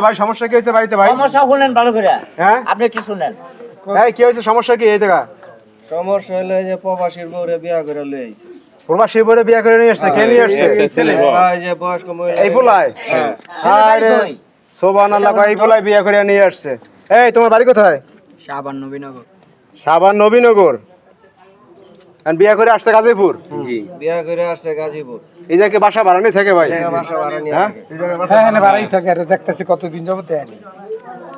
ভাই সমস্যা কি হয়েছে বাড়িতে ভাই? সমস্যা শুনেন ভালো করে। হ্যাঁ আপনি একটু শুনেন। এই কি হয়েছে, সমস্যা কি এই জায়গা? সমস্যা হলো যে প্রবাসীর বউরে বিয়া করে লই আইছে। প্রবাসী বলে বিয়ে করে নিয়ে আসছে, কে নিয়ে আসছে? এই যে বয়স্ক মহিলা এই পোলায়? আরে সুবহানাল্লাহ, এই পোলায় বিয়ে করে নিয়ে আসছে। এই তোমার বাড়ি কোথায়? সাবান নবীনগর। সাবান নবীনগর। আর বিয়ে করে আসছে গাজীপুর? জি, বিয়া করে আসছে গাজীপুর। এই জায়গায় বাসা ভাড়া নিয়ে থাকে ভাই? জায়গা বাসা ভাড়া নিয়ে হ্যাঁ থাকে। হ্যাঁ হ্যাঁ ভাড়াই থাকে, আর দেখতেছি কতদিন যাবত আনি।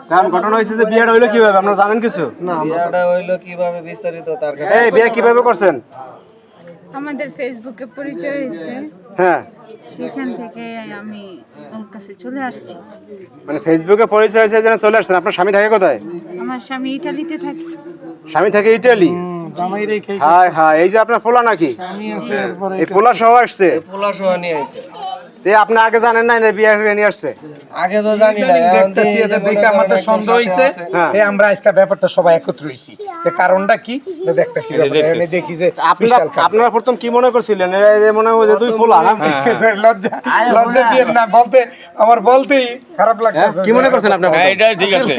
কারণ ঘটনা হয়েছে যে বিয়েটা হইলো কিভাবে, আপনারা জানেন কিছু? বিয়াটা হইলো কিভাবে বিস্তারিত তার কাছে। এই বিয়ে কিভাবে করছেন? আমাদের ফেসবুকে পরিচয় হয়েছে, হ্যাঁ সেখান থেকে আমি ওর কাছে চলে আসছি। মানে ফেসবুকে পরিচয় হয়েছে যেন চলে আসছেন। আপনার স্বামী থাকে কোথায়? আমার স্বামী ইটালিতে থাকে। স্বামী থাকে ইটালি? জামাই রেখে হায় হায়, এই যে আপনার পোলা নাকি? আমি আছে এরপরে এই পোলা সহ আসছে? পোলা সহ নিয়ে আইছে। তে আপনি আগে জানেন না না বিয়ে করে নিয়ে আসছে? আগে তো জানি না, ইদানিং দেখতেছি, এদের দেখে আমাদের সন্দেহ হইছে। হ্যাঁ। এই আমরা আজকে ব্যাপারটা সবাই একত্র হইছি, যে কারণটা কি যে দেখতেছি ব্যাপারটা। এনে দেখি যে আপনারা আপনারা প্রথম কি মনে করছিলেন? এরা যে মনে হয় যে দুই পোলা না? লজ্জা লজ্জা দিয়ে না বলতে, আমার বলতেই খারাপ লাগতেছে। কি মনে করছেন আপনারা? হ্যাঁ, এটা ঠিক আছে।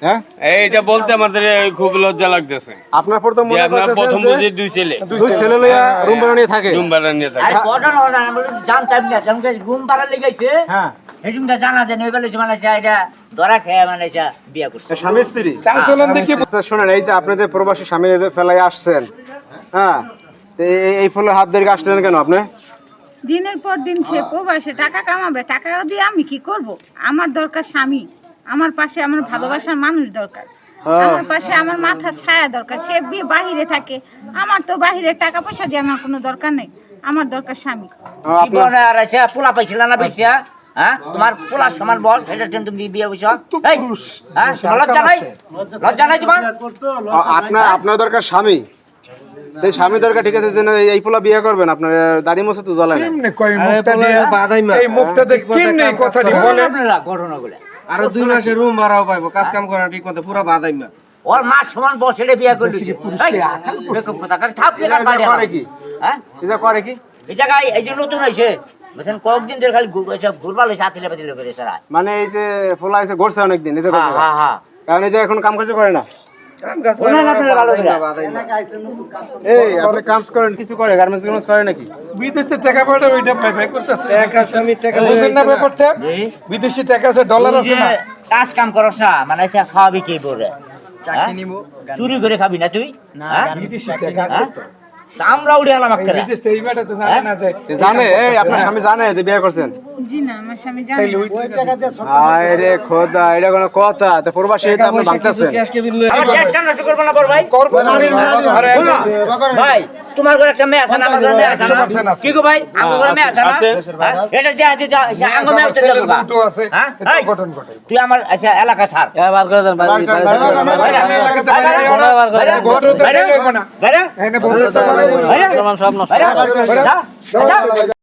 হ্যাঁ এইটা বলতে আমাদের খুব লজ্জা লাগতেছে আপনার প্রথম যে মনে আপনার করছেন প্রথম যে বুঝি দুই ছেলে দুই ছেলে লইয়া রুম ভাড়া নিয়ে থাকে? রুম ভাড়া নিয়ে থাকে। আরে ঘটনা হলো না, আমরা জানতাম না। যেমন রুম ভাড়া লেগেছে, হ্যাঁ এই রুমটা জানা দেন, ওই বেলা মানে এটা ধরা খেয়ে মানে বিয়া করছে। স্বামী স্ত্রী? চাল চলন দেখি আচ্ছা শোনেন, এই যে আপনাদের প্রবাসী স্বামী ফেলাই আসছেন, হ্যাঁ তো এই ফুলের হাত ধরে আসলেন কেন আপনি? দিনের পর দিন সে প্রবাসে টাকা কামাবে, টাকা দিয়ে আমি কি করব? আমার দরকার স্বামী, আমার পাশে আমার ভালোবাসার মানুষ দরকার, আমার পাশে আমার মাথা ছায়া দরকার। সে বাহিরে থাকে, আমার তো বাহিরে টাকা পয়সা দিয়ে আমার কোনো দরকার নেই, আমার দরকার স্বামী। কি বলে আর আছে, পোলা পাইছিল না বেশিয়া? হ্যাঁ, তোমার পোলার সমান বল, সেটা তুমি বিয়ে হইছ? এই, হ্যাঁ, তোমার লজ্জা নাই? লজ্জা নাই তোমার? আপনার আপনার দরকার স্বামী, এই স্বামী দরকার, ঠিক আছে, যেন এই পোলা বিয়ে করবেন। আপনার দাড়ি মোছা তো জ্বলে না। কেমনে কই আরে মুখটা পোলা দিয়ে বাদাই মা। এই মুখটা দেখ কেমনে এই কথাটি বলে। বলেন আপনারা ঘটনাগুলো। আর 2 মাসের রুম ভাড়াও পাইবো, কাজ কাম করা ঠিক মতো পুরা বাদাই মা। ওর মা সমান বল, সেটা বিয়ে করলি। করে কি? হ্যাঁ, এটা করে কি? এই জায়গায় এই যে নতুন হয়েছে, বুঝছেন, কয়েকদিন ধরে খালি ঘুরবার হয়েছে, হাতিলে পাতিলে করে সারা। মানে এই যে পোলা এসে ঘুরছে অনেকদিন, এতে হ্যাঁ হ্যাঁ হ্যাঁ, কারণ এই যে এখন কাম কাজ করে না। শোনেন আপনারা ভালো করে। বাদাই মা। এই আপনি কাম করেন, কিছু করে, গার্মেন্টস গার্মেন্টস করে নাকি? বিদেশে টাকা পাঠাবে, ওইটা পাই করতেছে। টাকা স্বামী টাকা লই বুঝেন না আইছে না। ব্যাপারটা? জি। বিদেশি টাকা আছে, ডলার তুই আছে যে না। কাজ কাম করস না, মানে সে খাওয়াবি কে বলে? চুরি করে খাবি না তুই? হ্যাঁ? বিদেশি টাকা আছে তো। আমরা উড়ে এলাম একটা। বিদেশ থেকে এই বেটা তো জানে না যে জানে? এই আপনার স্বামী জানে যে বিয়ে করছেন? জি না, আমার স্বামী জানে তাইলে না। ওই টাকা দিয়ে আরে খোদা, এটা কোনো কথা? তো প্রবাসী এটা আপনি ভাঙতেছেন। ক্যাশ কেবিন লই আমার গ্যাস সামনে শুরু করবো না বল ভাই। করবো না। আরে শোনো, ভাই, তোমার ঘরে একটা মেয়ে আছে না, আমার ঘরে মেয়ে আছে না? 100% আছে। কি গো ভাই, আমার ঘরে মেয়ে আছে না? আছে। হ্যাঁ? এটা যা যে আঙ্গ মেয়ে উঠে যাবো গা। দুটো আছে, হ্যাঁ? এটা এই, ঘটন ঘটে। তুই আমার আচ্ছা এলাকা ছাড়। ঘটন তো দেখো না। বাইরে, এনে বলতে বাইরে, বাইরে, যা, যা।